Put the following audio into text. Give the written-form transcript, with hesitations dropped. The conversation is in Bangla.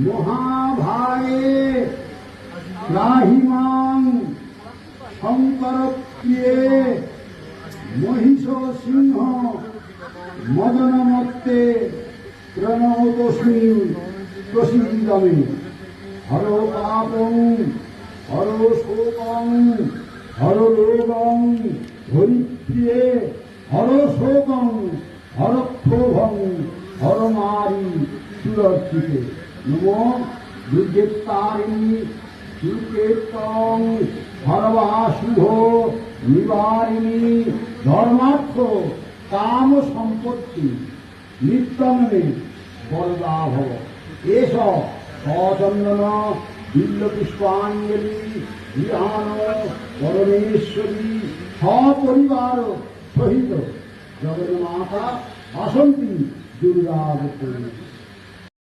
মহাভায়ে রাহিমাং শঙ্কর প্রিয়ে মহিষ সিংহ মদনমত্তে প্রণতস্মি প্রসীদমে হর পাপং হর শোকং হর রোগং হরিপ্রিয়ে হর শোকং হর ক্ষোভং হর মারি সুরক্ষিতে নমো দুর্গেতারিণী সুকেতং হরবাশুভ নিবারিণী ধর্মার্থ কাম সম্পত্তি নিত্যমে বরদা ভব এস সচন্দন বিল্লপুষ্পাঞ্জলি বিহান পরমেশ্বরী সপরিবার সহিত জগন্মাতা আসন্তি দুর্গাবতী।